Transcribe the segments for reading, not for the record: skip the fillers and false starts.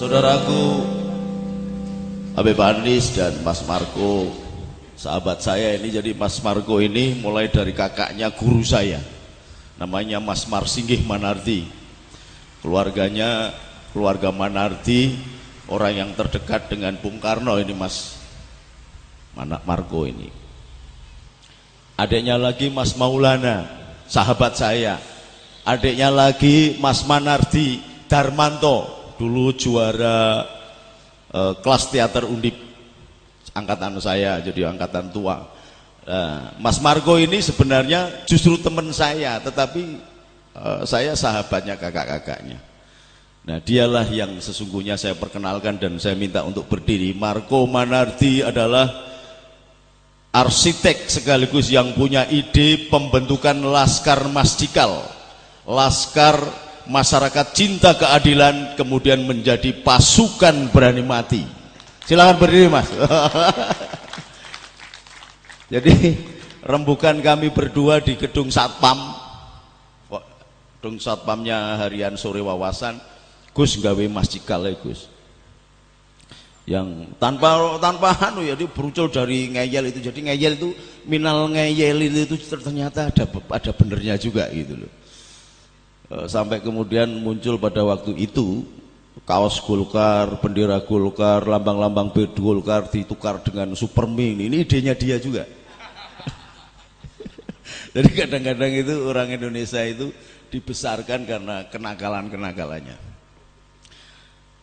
Saudaraku Habib Anis dan Mas Marco, sahabat saya ini. Jadi Mas Marco ini mulai dari kakaknya guru saya, namanya Mas Marsinggih Manardi. Keluarganya keluarga Manardi, orang yang terdekat dengan Bung Karno ini Mas Marco ini. Adiknya lagi Mas Maulana, sahabat saya. Adiknya lagi Mas Manardi Darmanto, dulu juara kelas teater Undip, angkatan saya, jadi angkatan tua. Mas Marco ini sebenarnya justru teman saya, tetapi saya sahabatnya kakak-kakaknya. Nah, dialah yang sesungguhnya saya perkenalkan dan saya minta untuk berdiri. Marco Manardi adalah arsitek sekaligus yang punya ide pembentukan Laskar Masjikal, Laskar Masyarakat Cinta Keadilan, kemudian menjadi pasukan berani mati. Silakan berdiri Mas. Jadi rembukan kami berdua di gedung Satpam, gedung Satpamnya Harian Sore Wawasan. Gus gawe masjikal ya Gus, yang tanpa anu ya, dia berucul dari ngeyel itu. Jadi ngeyel itu, minal ngeyel itu ternyata ada benernya juga gitu loh. Sampai kemudian muncul pada waktu itu kaos Golkar, bendera Golkar, lambang-lambang Golkar ditukar dengan Superman. Ini idenya dia juga. Jadi kadang-kadang itu orang Indonesia itu dibesarkan karena kenakalan-kenakalannya.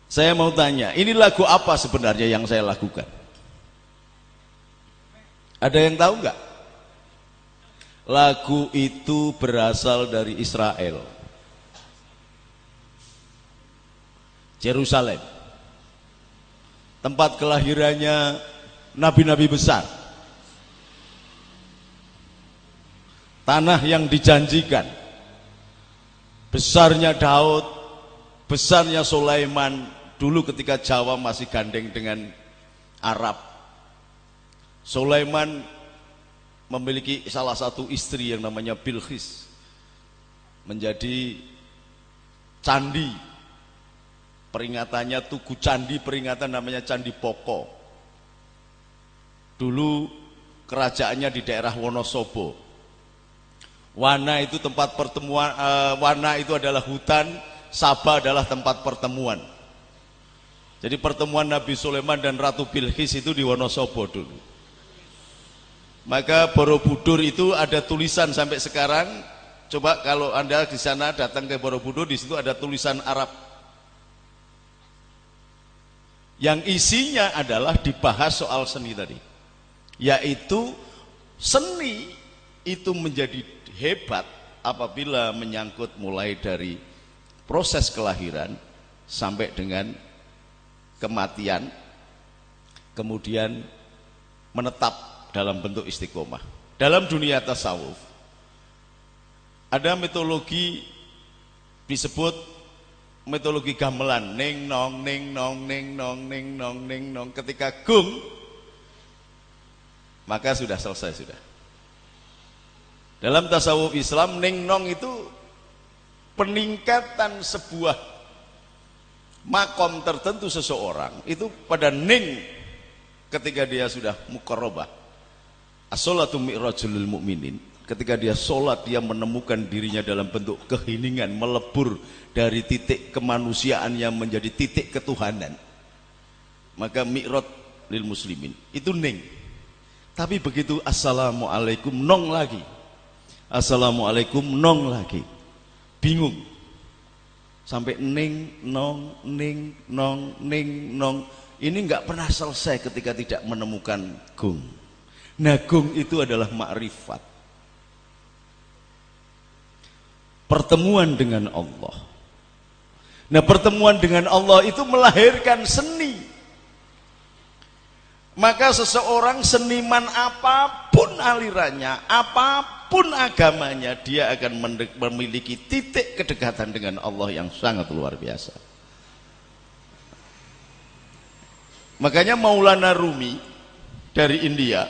Saya mau tanya, ini lagu apa sebenarnya yang saya lakukan? Ada yang tahu nggak? Lagu itu berasal dari Israel, Yerusalem, tempat kelahirannya nabi-nabi besar, tanah yang dijanjikan, besarnya Daud, besarnya Sulaiman dulu ketika Jawa masih gandeng dengan Arab. Sulaiman memiliki salah satu istri yang namanya Bilqis, menjadi candi. Peringatannya Tugu Candi, peringatan namanya Candi Poko. Dulu kerajaannya di daerah Wonosobo. Wana itu tempat pertemuan, Wana itu adalah hutan, Saba adalah tempat pertemuan. Jadi pertemuan Nabi Sulaiman dan Ratu Bilqis itu di Wonosobo dulu. Maka Borobudur itu ada tulisan sampai sekarang. Coba kalau Anda di sana datang ke Borobudur, di situ ada tulisan Arab. Yang isinya adalah dibahas soal seni tadi, yaitu seni itu menjadi hebat apabila menyangkut mulai dari proses kelahiran sampai dengan kematian, kemudian menetap dalam bentuk istiqomah. Dalam dunia tasawuf ada mitologi disebut mitologi gamelan, ning nong ning nong ning nong ning nong ning nong. Ketika gung, maka sudah selesai sudah. Dalam tasawuf Islam, ning nong itu peningkatan sebuah makom tertentu seseorang itu pada ning ketika dia sudah muqarrabah. As-sholatu mi'rajul mu'minin. Ketika dia sholat, dia menemukan dirinya dalam bentuk keheningan, melebur dari titik kemanusiaan yang menjadi titik ketuhanan. Maka mi'raj lil muslimin itu ning. Tapi begitu assalamualaikum, nong lagi. Assalamualaikum, nong lagi. Bingung. Sampai ning nong ning nong ning nong. Ini nggak pernah selesai ketika tidak menemukan gung. Nah, gung itu adalah makrifat, pertemuan dengan Allah. Nah, pertemuan dengan Allah itu melahirkan seni. Maka seseorang seniman apapun alirannya, apapun agamanya, dia akan memiliki titik kedekatan dengan Allah yang sangat luar biasa. Makanya Maulana Rumi dari India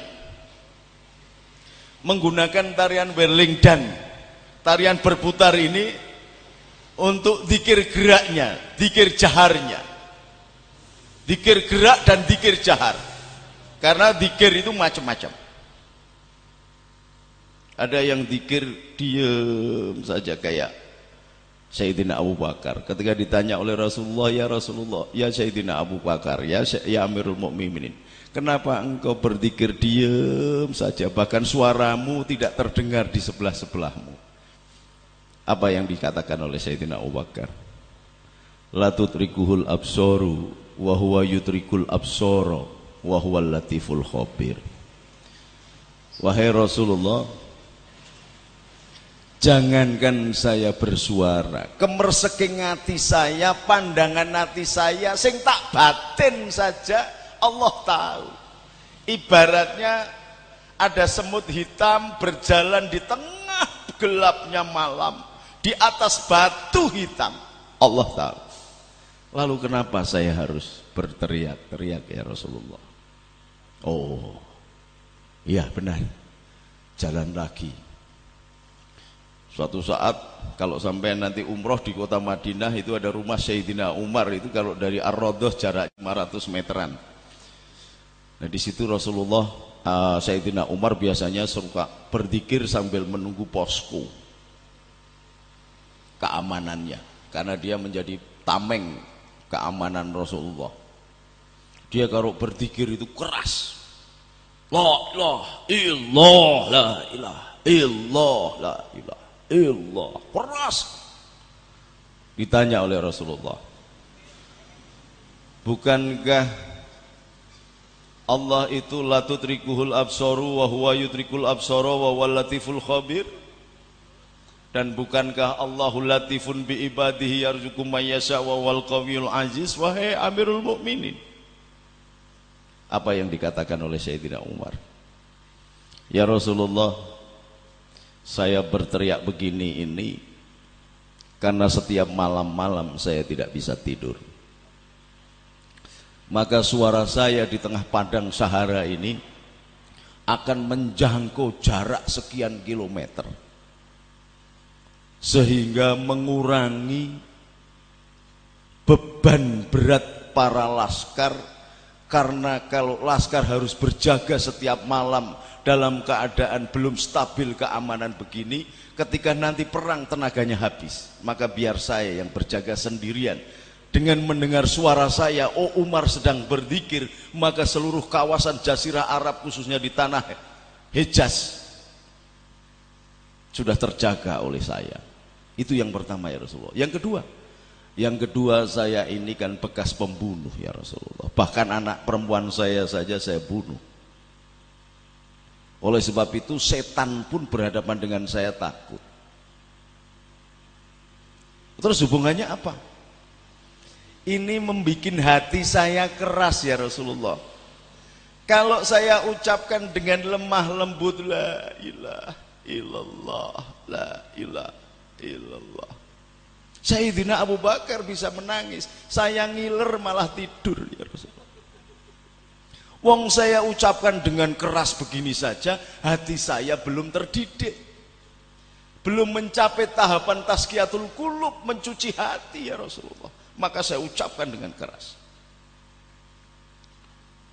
menggunakan tarian Wellington, tarian berputar ini untuk zikir geraknya, zikir jaharnya, zikir gerak dan zikir jahar. Karena zikir itu macam-macam. Ada yang zikir diam saja kayak Sayyidina Abu Bakar. Ketika ditanya oleh Rasulullah, ya Sayyidina Abu Bakar, ya Amirul Mukminin, kenapa engkau berzikir diam saja, bahkan suaramu tidak terdengar di sebelah-sebelahmu? Apa yang dikatakan oleh Sayyidina Abu Bakar? La tutrikuhul absoru wa huwa yutrikul absoro wa huwal latiful khabir. Wahai Rasulullah, jangankan saya bersuara, kemerseking hati saya, pandangan hati saya, sing tak batin saja Allah tahu. Ibaratnya ada semut hitam berjalan di tengah gelapnya malam, di atas batu hitam, Allah tahu. Lalu kenapa saya harus berteriak-teriak ya Rasulullah? Oh iya benar, jalan lagi. Suatu saat kalau sampai nanti umroh di kota Madinah, itu ada rumah Sayyidina Umar, itu kalau dari Ar-Raudhah jarak 500 meteran. Nah di situ Rasulullah, Sayyidina Umar biasanya suka berzikir sambil menunggu posko keamanannya, karena dia menjadi tameng keamanan Rasulullah. Dia kalau berzikir itu keras, la ilaha illallah, la ilaha illallah, la ilaha illallah, keras. Ditanya oleh Rasulullah, bukankah Allah itu la tudrikuhul absaru wa huwa yudrikul absara wa huwal latiful khabir? Dan bukankah Allahul latifun bi ibadihi yarzuqu may yasha wa huwal qawiyul aziz? Wahai Amirul Mukminin, apa yang dikatakan oleh Sayyidina Umar? Ya Rasulullah, saya berteriak begini ini karena setiap malam-malam saya tidak bisa tidur. Maka suara saya di tengah padang Sahara ini akan menjangkau jarak sekian kilometer, sehingga mengurangi beban berat para laskar. Karena kalau laskar harus berjaga setiap malam dalam keadaan belum stabil keamanan begini, ketika nanti perang tenaganya habis. Maka biar saya yang berjaga sendirian. Dengan mendengar suara saya, oh Umar sedang berzikir, maka seluruh kawasan Jazirah Arab, khususnya di tanah Hejaz, sudah terjaga oleh saya. Itu yang pertama ya Rasulullah. Yang kedua, saya ini kan bekas pembunuh ya Rasulullah. Bahkan anak perempuan saya saja saya bunuh. Oleh sebab itu setan pun berhadapan dengan saya takut. Terus hubungannya apa? Ini membuat hati saya keras ya Rasulullah. Kalau saya ucapkan dengan lemah lembut, la ilaha illallah, la ilaha illallah, Sayyidina Abu Bakar bisa menangis, saya ngiler malah tidur ya Rasulullah. Wong saya ucapkan dengan keras begini saja, hati saya belum terdidik, belum mencapai tahapan tazkiyatul qulub, mencuci hati ya Rasulullah. Maka saya ucapkan dengan keras.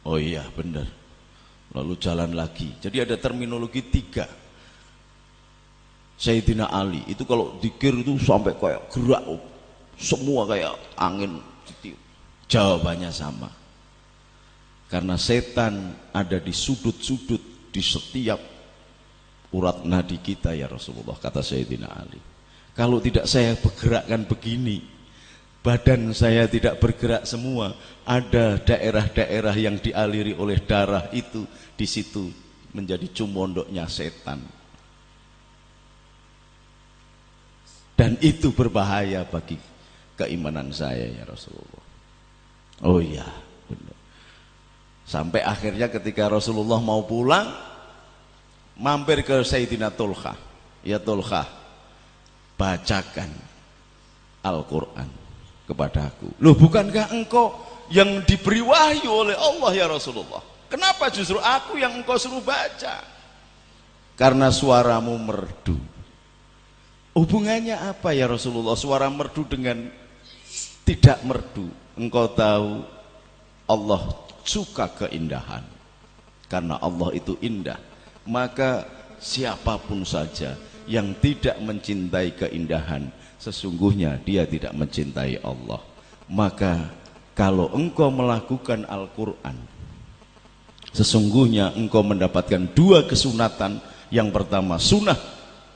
Oh iya benar. Lalu jalan lagi. Jadi ada terminologi 3. Sayyidina Ali itu kalau dikir itu sampai kayak gerak, semua kayak angin ditiup. Jawabannya sama. Karena setan ada di sudut-sudut di setiap urat nadi kita ya Rasulullah, kata Sayyidina Ali. Kalau tidak saya bergerakkan begini, badan saya tidak bergerak semua, ada daerah-daerah yang dialiri oleh darah itu, di situ menjadi cumondoknya setan. Dan itu berbahaya bagi keimanan saya ya Rasulullah. Oh iya benar. Sampai akhirnya ketika Rasulullah mau pulang, mampir ke Sayyidina Tulha. Ya Tulha, bacakan Al-Quran kepadaku. Loh, bukankah engkau yang diberi wahyu oleh Allah ya Rasulullah? Kenapa justru aku yang engkau suruh baca? Karena suaramu merdu. Hubungannya apa ya Rasulullah, suara merdu dengan tidak merdu? Engkau tahu Allah suka keindahan. Karena Allah itu indah, maka siapapun saja yang tidak mencintai keindahan, sesungguhnya dia tidak mencintai Allah. Maka kalau engkau melakukan Al-Quran, sesungguhnya engkau mendapatkan dua kesunatan. Yang pertama sunnah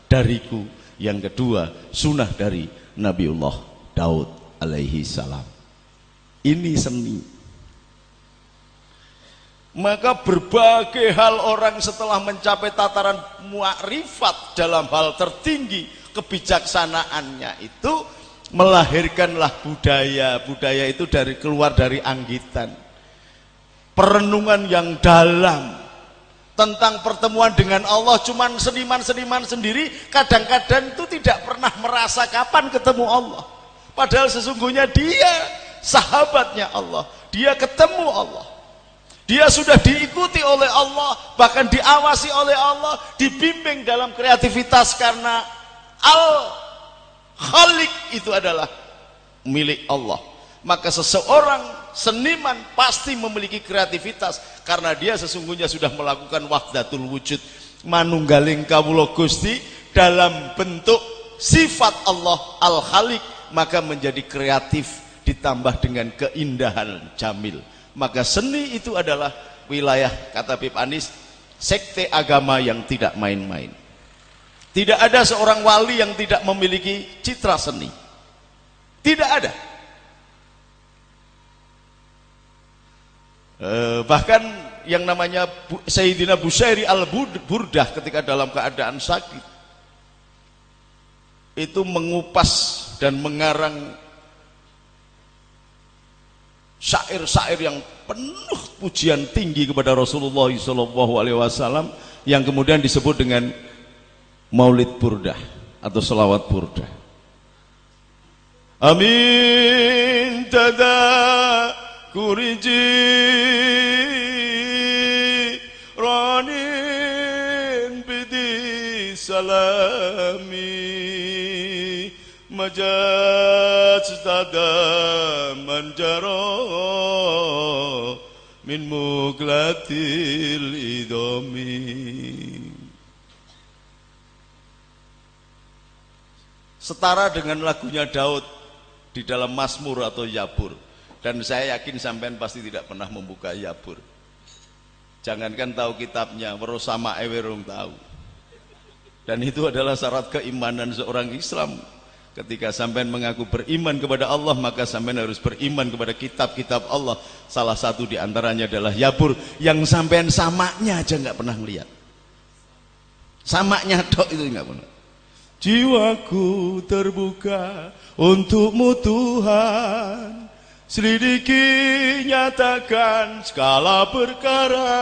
dariku, yang kedua sunnah dari Nabiullah Daud alaihi salam. Ini seni. Maka berbagai hal orang setelah mencapai tataran mu'rifat dalam hal tertinggi kebijaksanaannya itu melahirkanlah budaya. Budaya itu keluar dari anggitan, perenungan yang dalam tentang pertemuan dengan Allah. Cuman seniman-seniman sendiri kadang-kadang itu tidak pernah merasa kapan ketemu Allah, padahal sesungguhnya dia sahabatnya Allah, dia ketemu Allah. Dia sudah diikuti oleh Allah, bahkan diawasi oleh Allah, dibimbing dalam kreativitas, karena Al-Khaliq itu adalah milik Allah. Maka seseorang seniman pasti memiliki kreativitas, karena dia sesungguhnya sudah melakukan wahdatul wujud, manunggaling kawula Gusti dalam bentuk sifat Allah Al-Khaliq, maka menjadi kreatif ditambah dengan keindahan jamil. Maka seni itu adalah wilayah, kata Habib Anis, sekte agama yang tidak main-main. Tidak ada seorang wali yang tidak memiliki citra seni. Tidak ada. Bahkan yang namanya Sayyidina Bushairi al-Burdah ketika dalam keadaan sakit itu mengupas dan mengarang syair-syair yang penuh pujian tinggi kepada Rasulullah SAW, yang kemudian disebut dengan Maulid Burdah atau Selawat Burdah. Amin tada kuriji ranin bidi salami majaz tada manjaro min muglatil idomi. Setara dengan lagunya Daud di dalam Mazmur atau Yabur. Dan saya yakin sampean pasti tidak pernah membuka Yabur. Jangankan tahu kitabnya, werosama ewerung tahu. Dan itu adalah syarat keimanan seorang Islam. Ketika sampean mengaku beriman kepada Allah, maka sampean harus beriman kepada kitab-kitab Allah. Salah satu di antaranya adalah Yabur, yang sampean samaknya aja nggak pernah melihat. Samaknya tok itu nggak pernah. Jiwaku terbuka untukmu Tuhan, selidiki nyatakan segala perkara,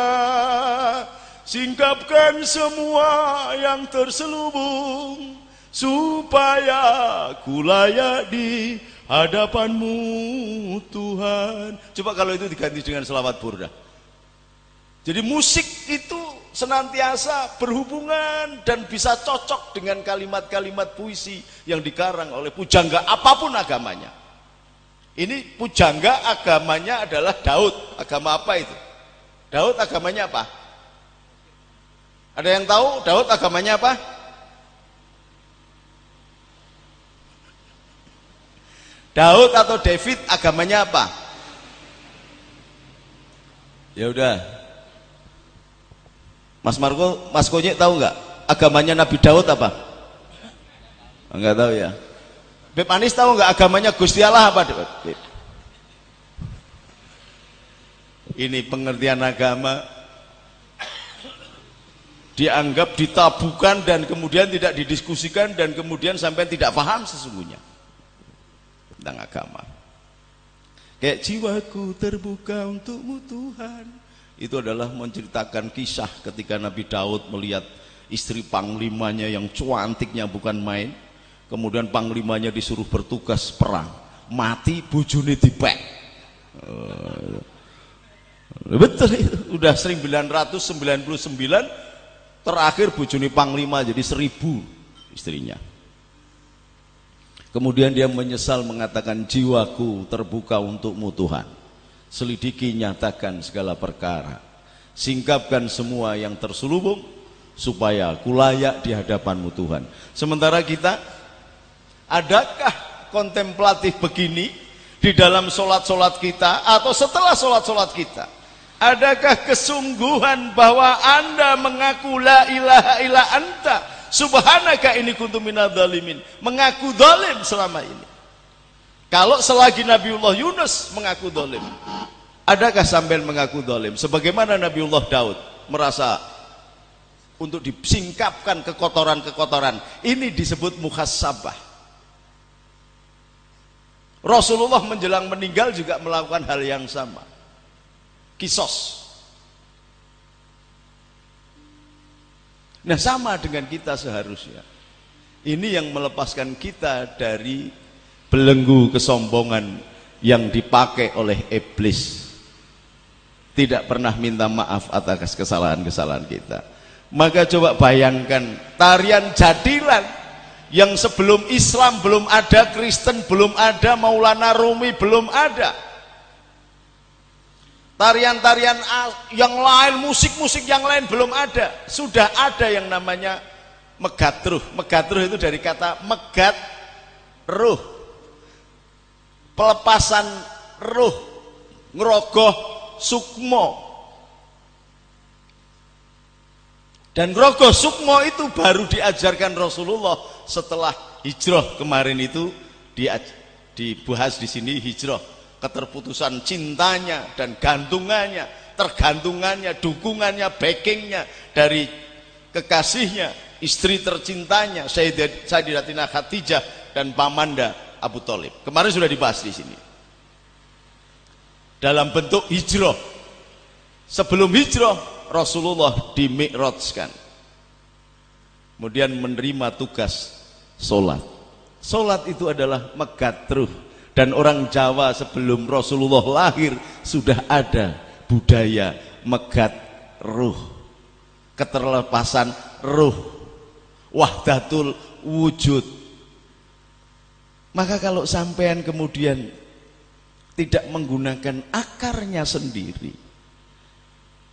singkapkan semua yang terselubung, supaya ku layak di hadapanmu Tuhan. Coba kalau itu diganti dengan selawat burdah. Jadi musik itu senantiasa berhubungan dan bisa cocok dengan kalimat-kalimat puisi yang dikarang oleh pujangga apapun agamanya. Ini pujangga agamanya adalah Daud. Agama apa itu? Daud agamanya apa? Ada yang tahu Daud agamanya apa? Daud atau David agamanya apa? Ya udah, Mas Marco, Mas Konyek tahu nggak agamanya Nabi Daud apa? Enggak tahu ya. Beb Anis tahu nggak agamanya Gusti Allah apa? Beb. Ini pengertian agama dianggap ditabukan dan kemudian tidak didiskusikan dan kemudian sampai tidak paham sesungguhnya tentang agama. Kayak jiwaku terbuka untukmu Tuhan, Itu adalah menceritakan kisah ketika Nabi Daud melihat istri panglimanya yang cantiknya bukan main. Kemudian panglimanya disuruh bertugas perang, mati bojone dipek. Betul itu. Udah 999, terakhir bojone panglima jadi 1000 istrinya. Kemudian dia menyesal mengatakan, jiwaku terbuka untukmu Tuhan, selidiki nyatakan segala perkara, singkapkan semua yang terselubung supaya aku layak di hadapanmu Tuhan. Sementara kita, adakah kontemplatif begini di dalam solat-solat kita atau setelah solat-solat kita? Adakah kesungguhan bahwa Anda mengaku la ilaha illa anta subhanaka ini kuntu minadz zalimin, mengaku zalim selama ini? Kalau selagi Nabiullah Yunus mengaku zalim, adakah sampean mengaku zalim sebagaimana Nabiullah Daud merasa untuk disingkapkan kekotoran-kekotoran? Ini disebut muhasabah. Rasulullah menjelang meninggal juga melakukan hal yang sama, kisos. Nah, sama dengan kita seharusnya. Ini yang melepaskan kita dari belenggu kesombongan yang dipakai oleh iblis. Tidak pernah minta maaf atas kesalahan-kesalahan kita. Maka coba bayangkan tarian jadilan yang sebelum Islam belum ada, Kristen belum ada, Maulana Rumi belum ada, tarian-tarian yang lain, musik-musik yang lain belum ada. Sudah ada yang namanya megatruh. Megatruh itu dari kata megat ruh, pelepasan ruh, ngerogoh sukmo. Dan ngerogoh sukmo itu baru diajarkan Rasulullah setelah hijrah. Kemarin itu dibahas di sini hijrah, keterputusan cintanya dan gantungannya, tergantungannya, dukungannya, backingnya dari kekasihnya, istri tercintanya Sayyidatina Khadijah dan pamanda Abu Thalib. Kemarin sudah dibahas di sini dalam bentuk hijrah. Sebelum hijrah Rasulullah dimi'rajkan, kemudian menerima tugas sholat. Sholat itu adalah megatruh. Dan orang Jawa sebelum Rasulullah lahir sudah ada budaya megat ruh, keterlepasan ruh, wahdatul wujud. Maka kalau sampean kemudian tidak menggunakan akarnya sendiri,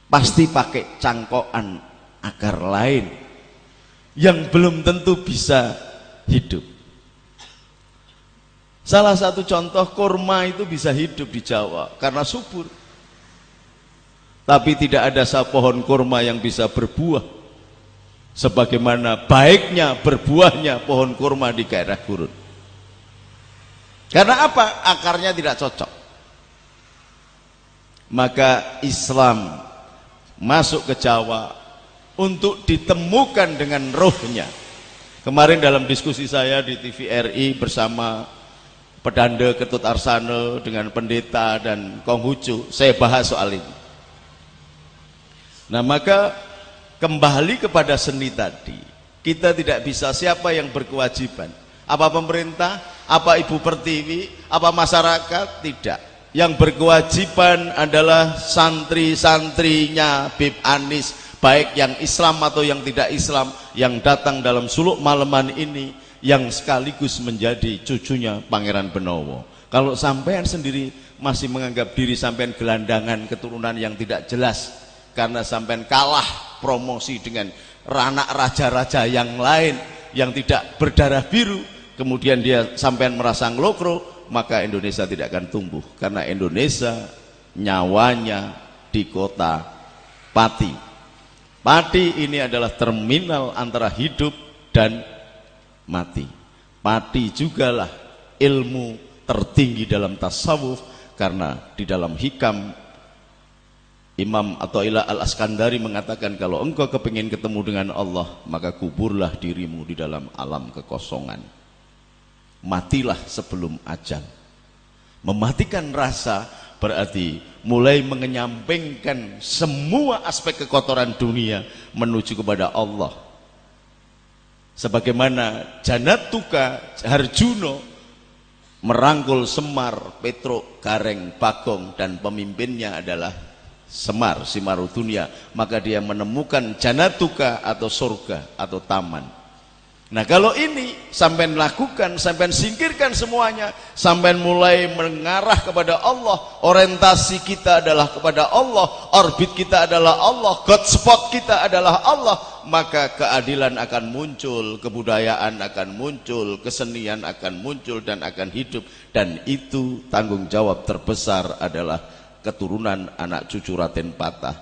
pasti pakai cangkokan akar lain yang belum tentu bisa hidup. Salah satu contoh, kurma itu bisa hidup di Jawa karena subur. Tapi tidak ada pohon kurma yang bisa berbuah sebagaimana baiknya berbuahnya pohon kurma di daerah gurun. Karena apa? Akarnya tidak cocok. Maka Islam masuk ke Jawa untuk ditemukan dengan rohnya. Kemarin dalam diskusi saya di TVRI bersama Pedanda Ketut Arsana dengan pendeta dan Konghucu, saya bahas soal ini. Nah, maka kembali kepada seni tadi, kita tidak bisa, siapa yang berkewajiban? Apa pemerintah? Apa Ibu Pertiwi? Apa masyarakat? Tidak. Yang berkewajiban adalah santri-santrinya Bib Anis, baik yang Islam atau yang tidak Islam, yang datang dalam suluk malaman ini, yang sekaligus menjadi cucunya Pangeran Benowo. Kalau sampean sendiri masih menganggap diri sampean gelandangan keturunan yang tidak jelas karena sampean kalah promosi dengan anak raja-raja yang lain yang tidak berdarah biru, kemudian dia sampean merasa ngelokro, maka Indonesia tidak akan tumbuh. Karena Indonesia nyawanya di kota Pati. Pati ini adalah terminal antara hidup dan mati. Pati jugalah ilmu tertinggi dalam tasawuf, karena di dalam hikam Imam Athaillah Al-Askandari mengatakan, kalau engkau kepingin ketemu dengan Allah, maka kuburlah dirimu di dalam alam kekosongan. Matilah sebelum ajal. Mematikan rasa berarti mulai mengenyampingkan semua aspek kekotoran dunia menuju kepada Allah. Sebagaimana Janatuka Harjuno merangkul Semar, Petruk, Gareng, Bagong, dan pemimpinnya adalah Semar, Simarudunia, maka dia menemukan Janatuka atau surga atau taman. Nah kalau ini sampai lakukan, sampai singkirkan semuanya, sampai mulai mengarah kepada Allah, orientasi kita adalah kepada Allah, orbit kita adalah Allah, God spot kita adalah Allah, maka keadilan akan muncul, kebudayaan akan muncul, kesenian akan muncul dan akan hidup. Dan itu tanggung jawab terbesar adalah keturunan anak cucu Raden Patah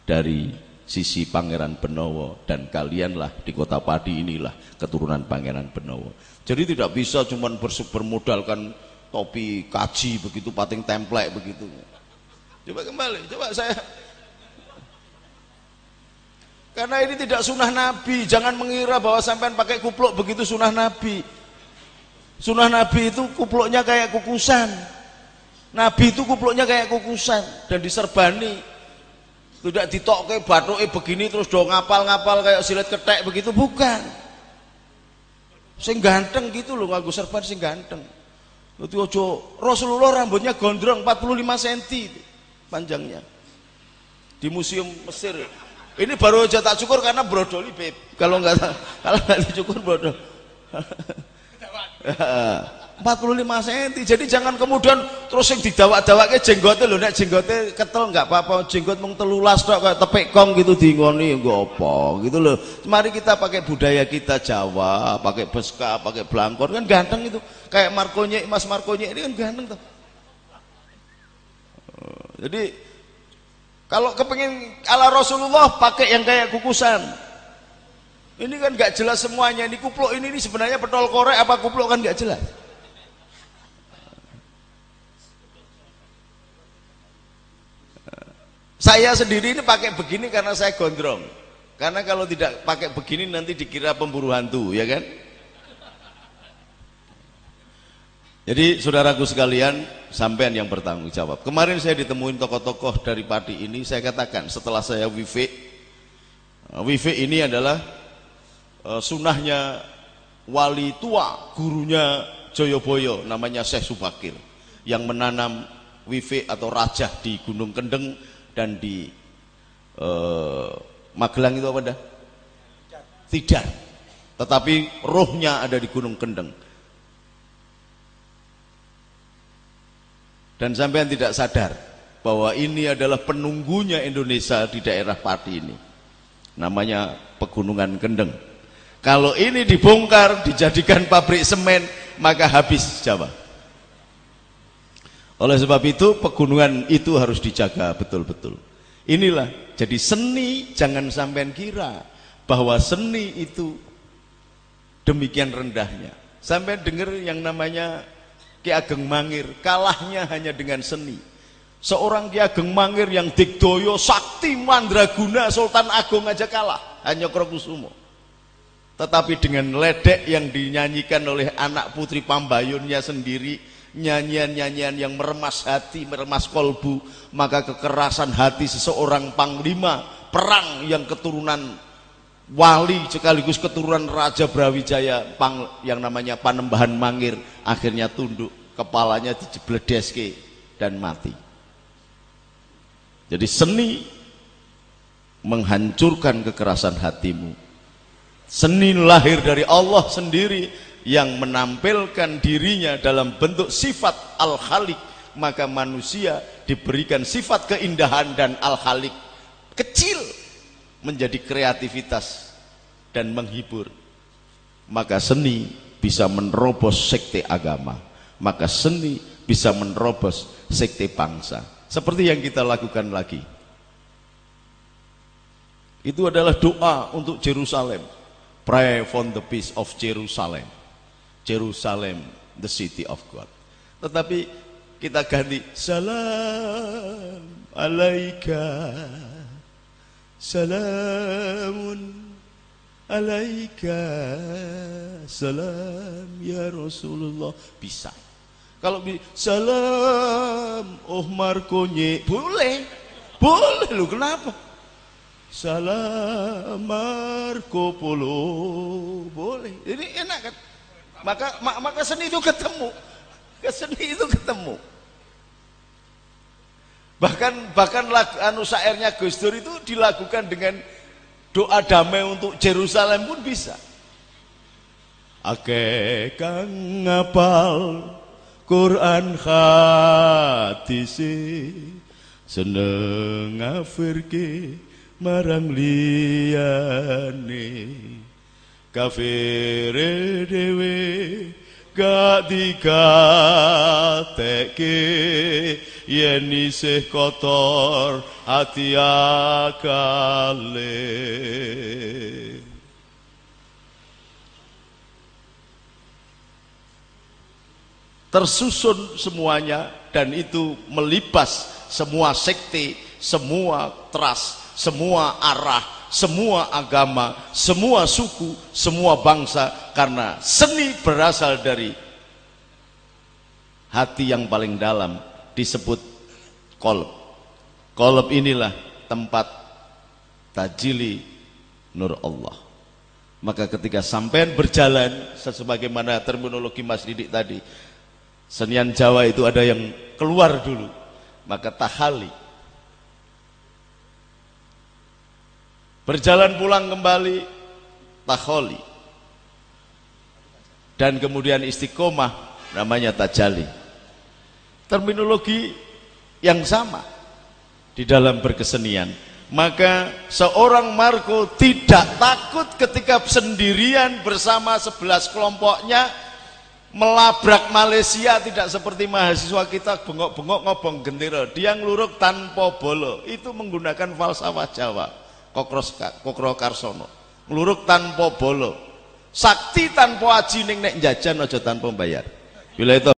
dari sisi Pangeran Benowo, dan kalianlah di Kota Padi inilah keturunan Pangeran Benowo. Jadi tidak bisa cuma bermodalkan topi kaji begitu, pating template begitu. Coba kembali, coba saya. Karena ini tidak sunnah Nabi. Jangan mengira bahwa sampean pakai kupluk begitu sunnah Nabi. Sunnah Nabi itu kupluknya kayak kukusan. Nabi itu kupluknya kayak kukusan dan diserbani. Tidak ditokke bathuke begini terus do ngapal-ngapal kayak silet ketek begitu, bukan. Sing ganteng gitu loh, nganggo serban sing ganteng. Dadi ojo, Rasulullah rambutnya gondrong 45 cm panjangnya. Di Museum Mesir. Ini baru aja tak cukur karena brodoli, Beb. Kalau enggak dicukur brodol. 45 cm. Jadi jangan kemudian terus yang didawak-dawake jenggote lho, nek jenggote ketel enggak apa-apa, jenggot mung 13 tok kayak tepek kong gitu diingoni engko apa gitu loh. Mari kita pakai budaya kita Jawa, pakai beska, pakai blangkon kan ganteng itu. Kayak Markonye, Mas Markonye ini kan ganteng tuh. Jadi kalau kepengin ala Rasulullah pakai yang kayak kukusan. Ini kan enggak jelas semuanya. Ini kupluk ini sebenarnya pentol korek apa kupluk kan enggak jelas. Saya sendiri ini pakai begini karena saya gondrong. Karena kalau tidak pakai begini nanti dikira pemburu hantu, ya kan? Jadi saudaraku sekalian, sampean yang bertanggung jawab. Kemarin saya ditemuin tokoh-tokoh dari Padi ini, saya katakan setelah saya wifi ini adalah sunahnya wali tua, gurunya Joyoboyo, namanya Syekh Subakir, yang menanam wifi atau rajah di Gunung Kendeng dan di Magelang itu apa dah? Tidar. Tetapi rohnya ada di Gunung Kendeng. Dan sampean tidak sadar bahwa ini adalah penunggunya Indonesia di daerah Pati ini. Namanya Pegunungan Kendeng. Kalau ini dibongkar, dijadikan pabrik semen, maka habis Jawa. Oleh sebab itu pegunungan itu harus dijaga betul-betul. Inilah jadi seni, jangan sampean kira bahwa seni itu demikian rendahnya. Sampean dengar yang namanya Ki Ageng Mangir, kalahnya hanya dengan seni. Seorang Ki Ageng Mangir yang digdoyo sakti mandraguna Sultan Agung aja kalah, hanya Krokusumo. Tetapi dengan ledek yang dinyanyikan oleh anak putri Pambayunnya sendiri, nyanyian-nyanyian yang meremas hati, meremas kolbu, maka kekerasan hati seseorang panglima perang yang keturunan wali sekaligus keturunan Raja Brawijaya yang namanya Panembahan Mangir akhirnya tunduk, kepalanya dijebledeske dan mati. Jadi seni menghancurkan kekerasan hatimu. Seni lahir dari Allah sendiri yang menampilkan dirinya dalam bentuk sifat Al-Khaliq, maka manusia diberikan sifat keindahan dan Al-Khaliq kecil menjadi kreativitas dan menghibur. Maka seni bisa menerobos sekte agama, maka seni bisa menerobos sekte bangsa. Seperti yang kita lakukan lagi. Itu adalah doa untuk Jerusalem. Pray for the peace of Jerusalem. Jerusalem, the city of God. Tetapi kita ganti salam alaika, salamun alaika, salam ya Rasulullah. Bisa. Kalau salam oh Markonye boleh. Boleh lu kenapa? Salam Marco Polo boleh. Ini enak kan? Maka seni itu ketemu. Seni itu ketemu. Bahkan syairnya Gus Dur itu dilakukan dengan doa damai untuk Yerusalem pun bisa. Akeh kang ngapal Quran hadise seneng ngafirke marang liyane kafire dhewe gak dikatekke yen isih kotor ati akale. Tersusun semuanya dan itu melibas semua sekte, semua trust, semua arah, semua agama, semua suku, semua bangsa, karena seni berasal dari hati yang paling dalam, disebut qalb. Qalb inilah tempat tajili nur Allah. Maka ketika sampean berjalan sebagaimana terminologi Mas Didik tadi, senian Jawa itu ada yang keluar dulu, maka tahali. Berjalan pulang kembali, taholi. Dan kemudian istiqomah, namanya tajali. Terminologi yang sama di dalam berkesenian. Maka seorang Marco tidak takut ketika sendirian bersama 11 kelompoknya melabrak Malaysia, tidak seperti mahasiswa kita bengok-bengok ngobong gendera, dia ngluruk tanpa bolo. Itu menggunakan falsafah Jawa, Kokro Karsono, ngluruk tanpa bolo, sakti tanpa aji ning nek jajan aja tanpa bayar. Bila itu